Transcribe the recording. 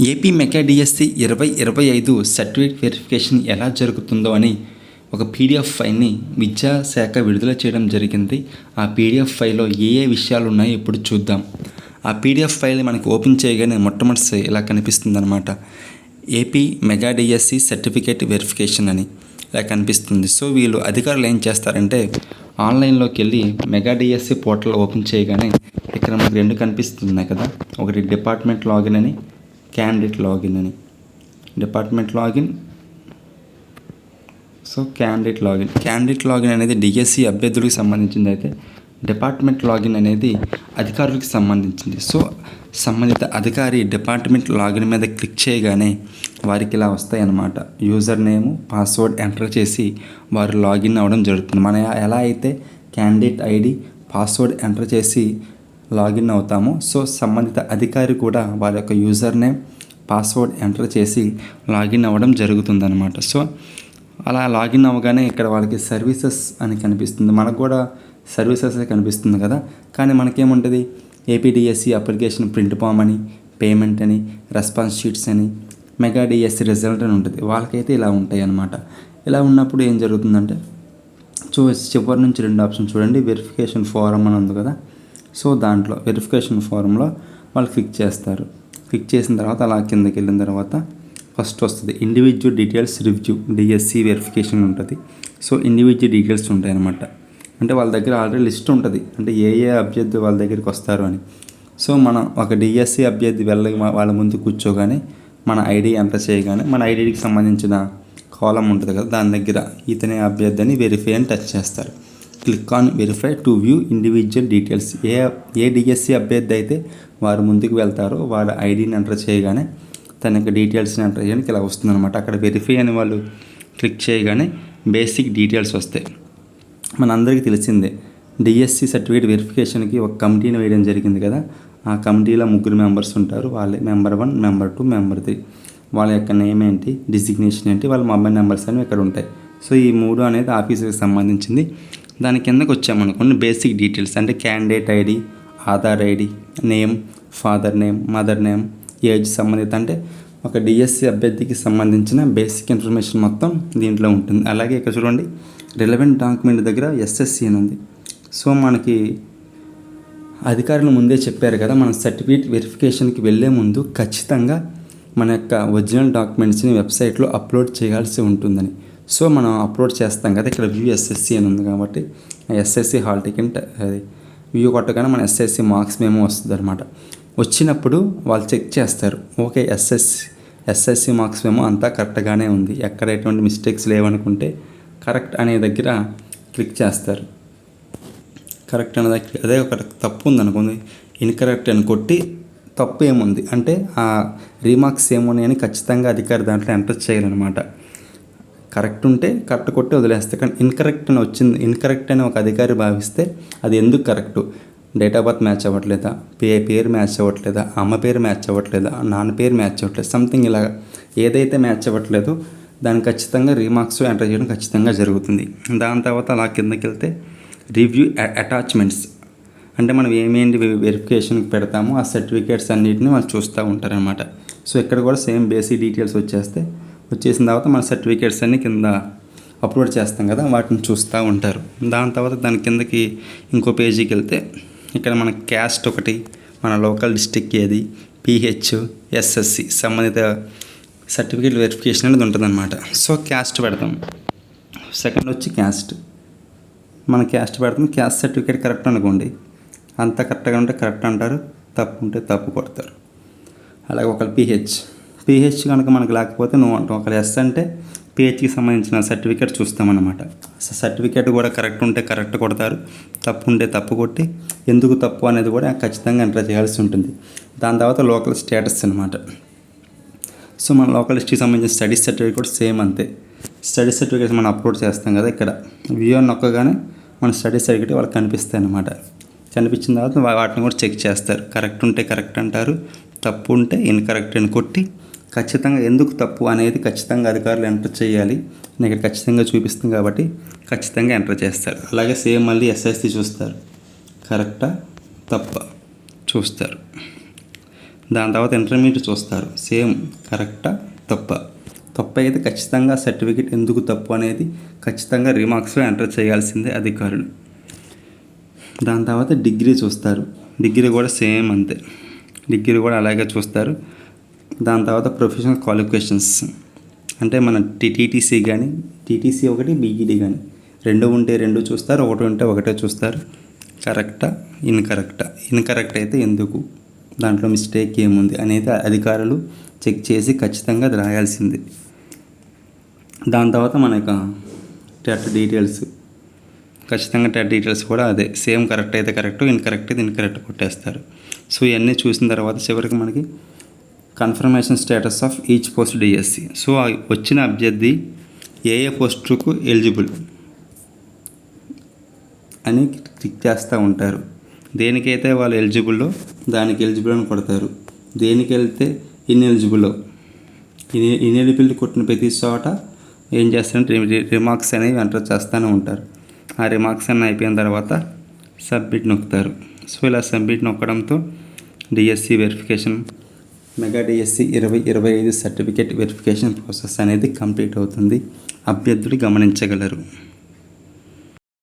AP mega DSC 2025 certificate verification ఎలా జరుగుతుందో అని ఒక పీడిఎఫ్ ఫైల్ని విద్యాశాఖ విడుదల చేయడం జరిగింది. ఆ పీడిఎఫ్ ఫైల్లో ఏ విషయాలు ఉన్నాయో ఇప్పుడు చూద్దాం. ఆ పీడిఎఫ్ ఫైల్ మనకి ఓపెన్ చేయగానే మొట్టమొదటిసారి ఇలా కనిపిస్తుంది అనమాట. AP mega DSC certificate verification అని ఇలా కనిపిస్తుంది. సో వీళ్ళు అధికారులు ఏం చేస్తారంటే ఆన్లైన్లోకి వెళ్ళి మెగా డిఎస్సి పోర్టల్ ఓపెన్ చేయగానే ఇక్కడ మనకి రెండు కనిపిస్తున్నాయి కదా. ఒకటి డిపార్ట్మెంట్ లాగిన్ అని, క్యాండిడేట్ లాగిన్ అని. Department login, so candidate login అనేది డిఎస్సి అభ్యర్థులకు సంబంధించింది అయితే డిపార్ట్మెంట్ లాగిన్ అనేది అధికారులకు సంబంధించింది. సో సంబంధిత అధికారి డిపార్ట్మెంట్ లాగిన్ మీద క్లిక్ చేయగానే వారికి ఇలా వస్తాయి అన్నమాట. యూజర్ నేము, పాస్వర్డ్ ఎంటర్ చేసి వారు లాగిన్ అవ్వడం జరుగుతుంది. మనం ఎలా అయితే క్యాండిడేట్ ఐడి, పాస్వర్డ్ ఎంటర్ చేసి లాగిన్ అవుతామో, సో సంబంధిత అధికారి కూడా వారి యొక్క యూజర్ నేమ్, పాస్వర్డ్ ఎంటర్ చేసి లాగిన్ అవ్వడం జరుగుతుందన్నమాట. సో అలా లాగిన్ అవ్వగానే ఇక్కడ వాళ్ళకి సర్వీసెస్ అని కనిపిస్తుంది. మనకు కూడా సర్వీసెస్ కనిపిస్తుంది కదా. కానీ మనకేముంటుంది, ఏపీడిఎస్సి అప్లికేషన్ ప్రింట్ ఫామ్ అని, పేమెంట్ అని, రెస్పాన్స్ షీట్స్ అని, మెగా డిఎస్సి రిజల్ట్ అని ఉంటుంది. వాళ్ళకైతే ఇలా ఉంటాయి అన్నమాట. ఇలా ఉన్నప్పుడు ఏం జరుగుతుందంటే చివరి నుంచి రెండు ఆప్షన్ చూడండి. వెరిఫికేషన్ ఫారం అని ఉంది కదా. సో దాంట్లో వెరిఫికేషన్ ఫారంలో వాళ్ళు క్లిక్ చేస్తారు. క్లిక్ చేసిన తర్వాత అలా కిందకి వెళ్ళిన తర్వాత ఫస్ట్ వస్తుంది individual details review, DSC verification ఉంటుంది. సో ఇండివిజువల్ డీటెయిల్స్ ఉంటాయి అన్నమాట. అంటే వాళ్ళ దగ్గర ఆల్రెడీ లిస్ట్ ఉంటుంది, అంటే ఏ అభ్యర్థి వాళ్ళ దగ్గరికి వస్తారు అని. సో మనం ఒక డిఎస్సి అభ్యర్థి వాళ్ళ ముందు కూర్చోగానే మన ఐడి ఎంటర్ చేయగానే మన ఐడికి సంబంధించిన కాలం ఉంటుంది కదా, దాని దగ్గర ఇతనే అభ్యర్థి అని వెరిఫై అని టచ్ చేస్తారు. Click on verify to view individual details. A DSC అభ్యర్థి అయితే వారు ముందుకు వెళ్తారో వారి ఐడిని ఎంటర్ చేయగానే తన యొక్క డీటెయిల్స్ని ఎంటర్ చేయడానికి ఇలా వస్తుందన్నమాట. అక్కడ వెరిఫై అని వాళ్ళు క్లిక్ చేయగానే బేసిక్ డీటెయిల్స్ వస్తాయి. మనందరికీ తెలిసిందే డిఎస్సి సర్టిఫికేట్ వెరిఫికేషన్కి ఒక కమిటీని వేయడం జరిగింది కదా. ఆ కమిటీలో 3 మెంబర్స్ ఉంటారు. వాళ్ళే మెంబర్ 1, మెంబర్ 2, మెంబర్ 3. వాళ్ళ యొక్క నేమ్ ఏంటి, డిజిగ్నేషన్ ఏంటి, వాళ్ళ మొబైల్ నెంబర్స్ అనేవి ఇక్కడ ఉంటాయి. సో ఈ 3 అనేది ఆఫీసుకి సంబంధించింది. దాని కిందకు వచ్చామనుకోండి బేసిక్ డీటెయిల్స్, అంటే candidate ID, Aadhaar ID, name, father name, mother name, age సంబంధిత, అంటే ఒక డిఎస్సి అభ్యర్థికి సంబంధించిన బేసిక్ ఇన్ఫర్మేషన్ మొత్తం దీంట్లో ఉంటుంది. అలాగే ఇక్కడ చూడండి రిలవెంట్ డాక్యుమెంట్ దగ్గర ఎస్ఎస్సి అని ఉంది. సో మనకి అధికారులు ముందే చెప్పారు కదా, మన సర్టిఫికేట్ వెరిఫికేషన్కి వెళ్ళే ముందు ఖచ్చితంగా మన యొక్క ఒరిజినల్ డాక్యుమెంట్స్ని వెబ్సైట్లో అప్లోడ్ చేయాల్సి ఉంటుందని. సో మనం అప్లోడ్ చేస్తాం కదా, ఇక్కడ వ్యూ ఎస్ఎస్సి అని ఉంది కాబట్టి ఎస్ఎస్సి హాల్ టికెట్ అది వ్యూ కొట్టగానే మన ఎస్ఎస్సి మార్క్స్ మేము వస్తుంది అనమాట. వచ్చినప్పుడు వాళ్ళు చెక్ చేస్తారు, ఓకే ఎస్ఎస్సి మార్క్స్ మేము అంతా కరెక్ట్గానే ఉంది, ఎక్కడ ఎటువంటి మిస్టేక్స్ లేవనుకుంటే కరెక్ట్ అనే దగ్గర క్లిక్ చేస్తారు. కరెక్ట్ అనే దగ్గర అదే ఒక తప్పు ఉందనుకోండి, ఇన్కరెక్ట్ అని కొట్టి తప్పు ఏముంది అంటే ఆ రీమార్క్స్ ఏమున్నాయని ఖచ్చితంగా అధికారి దాంట్లో ఎంటర్ చేయాలన్నమాట. కరెక్ట్ ఉంటే కరెక్ట్ కొట్టి వదిలేస్తే, కానీ ఇన్కరెక్ట్ అని వచ్చింది, ఇన్కరెక్ట్ అని ఒక అధికారి భావిస్తే అది ఎందుకు correct, date of birth match అవ్వట్లేదా, పేరు మ్యాచ్ అవ్వట్లేదా, అమ్మ పేరు మ్యాచ్ అవ్వట్లేదా, నాన్న పేరు మ్యాచ్ అవ్వట్లేదు, సంథింగ్ ఇలా ఏదైతే మ్యాచ్ అవ్వట్లేదో దానికి ఖచ్చితంగా రీమార్క్స్ ఎంటర్ చేయడం ఖచ్చితంగా జరుగుతుంది. దాని తర్వాత అలా కిందకి వెళ్తే రివ్యూ అటాచ్మెంట్స్, అంటే మనం ఏమేంటి వెరిఫికేషన్కి పెడతామో ఆ సర్టిఫికేట్స్ అన్నిటిని వాళ్ళు చూస్తూ ఉంటారనమాట. సో ఇక్కడ కూడా సేమ్ బేసిక్ డీటెయిల్స్ వచ్చేసిన తర్వాత మన సర్టిఫికేట్స్ అన్ని కింద అప్లోడ్ చేస్తాం కదా, వాటిని చూస్తూ ఉంటారు. దాని తర్వాత దాని కిందకి ఇంకో పేజీకి వెళ్తే ఇక్కడ మన క్యాస్ట్ ఒకటి, మన లోకల్ డిస్టిక్ ఏది, పిహెచ్, ఎస్ఎస్సి సంబంధిత సర్టిఫికేట్ వెరిఫికేషన్ అనేది ఉంటుందన్నమాట. సో క్యాస్ట్ పెడతాం. సెకండ్ వచ్చి క్యాస్ట్, మన క్యాస్ట్ పెడతాం. క్యాస్ట్ సర్టిఫికేట్ కరెక్ట్ అనుకోండి, అంతా కరెక్ట్గా ఉంటే కరెక్ట్ అంటారు, తప్పు ఉంటే తప్పు కొడతారు. అలాగే ఒకళ్ళు పిహెచ్ కనుక మనకు లేకపోతే నువ్వు అంటాం. ఒకళ్ళు ఎస్ అంటే పిహెచ్కి సంబంధించిన సర్టిఫికేట్ చూస్తామన్నమాట. సర్టిఫికేట్ కూడా కరెక్ట్ ఉంటే కరెక్ట్ కొడతారు, తప్పు ఉంటే తప్పు కొట్టి ఎందుకు తప్పు అనేది కూడా ఖచ్చితంగా ఎంటర్ చేయాల్సి ఉంటుంది. దాని తర్వాత లోకల్ స్టేటస్ అనమాట. సో మన లోకల్ హిస్టరీకి సంబంధించిన స్టడీస్ సర్టిఫికేట్ కూడా సేమ్ అంతే. స్టడీస్ సర్టిఫికేట్స్ మనం అప్లోడ్ చేస్తాం కదా, ఇక్కడ వ్యూ నొక్కగానే మన స్టడీస్ సర్టిఫికేట్ వాళ్ళకి కనిపిస్తాయి అన్నమాట. కనిపించిన తర్వాత వాటిని కూడా చెక్ చేస్తారు. కరెక్ట్ ఉంటే కరెక్ట్ అంటారు, తప్పు ఉంటే ఇన్కరెక్ట్ అని కొట్టి ఖచ్చితంగా ఎందుకు తప్పు అనేది ఖచ్చితంగా అధికారులు ఎంటర్ చేయాలి. నేను ఇక్కడ ఖచ్చితంగా చూపిస్తుంది కాబట్టి ఖచ్చితంగా ఎంటర్ చేస్తారు. అలాగే సేమ్ మళ్ళీ ఎస్ఎస్సి చూస్తారు, కరెక్టా తప్ప చూస్తారు. దాని తర్వాత ఇంటర్మీడియట్ చూస్తారు. సేమ్ కరెక్టా తప్పు అయితే ఖచ్చితంగా సర్టిఫికేట్ ఎందుకు తప్పు అనేది ఖచ్చితంగా రిమార్క్స్లో ఎంటర్ చేయాల్సిందే అధికారులు. దాని తర్వాత డిగ్రీ చూస్తారు. డిగ్రీ కూడా సేమ్ అంతే, డిగ్రీ కూడా అలాగే చూస్తారు. దాని తర్వాత ప్రొఫెషనల్ క్వాలిఫికేషన్స్ అంటే మన టీటీసీ కానీ, టీటీసీ ఒకటి, బీఈడీ కానీ 2 ఉంటే 2 చూస్తారు, 1 ఉంటే 1 చూస్తారు. కరెక్టా ఇన్కరెక్ట్ అయితే ఎందుకు, దాంట్లో మిస్టేక్ ఏముంది అనేది అధికారులు చెక్ చేసి ఖచ్చితంగా అది రాయాల్సిందే. దాని తర్వాత మనకు టెట్ డీటెయిల్స్, ఖచ్చితంగా టెట్ డీటెయిల్స్ కూడా అదే సేమ్, కరెక్ట్ అయితే కరెక్ట్, ఇన్కరెక్ట్ అయితే ఇన్కరెక్ట్ కొట్టేస్తారు. సో ఇవన్నీ చూసిన తర్వాత చివరికి మనకి confirmation status of each post DSC. So వచ్చిన అభ్యర్థి ఏ పోస్టుకు ఎలిజిబుల్ అని క్లిక్ చేస్తూ ఉంటారు. దేనికైతే వాళ్ళు ఎలిజిబుల్లో దానికి ఎలిజిబుల్ అని కొడతారు. దేనికి వెళ్తే ఇన్ఎలిజిబుల్లో ఇన్ఎలిజిబిలిటీ కొట్టిన ప్రతి చోట ఏం చేస్తారంటే రిమార్క్స్ అనేవి ఎంటర్ చేస్తూనే ఉంటారు. ఆ రిమార్క్స్ అన్నీ అయిపోయిన తర్వాత సబ్మిట్ నొక్కుతారు. సో ఇలా సబ్మిట్ నొక్కడంతో DSC verification, mega DSC 2025 certificate verification process అనేది కంప్లీట్ అవుతుంది. అభ్యర్థులు గమనించగలరు.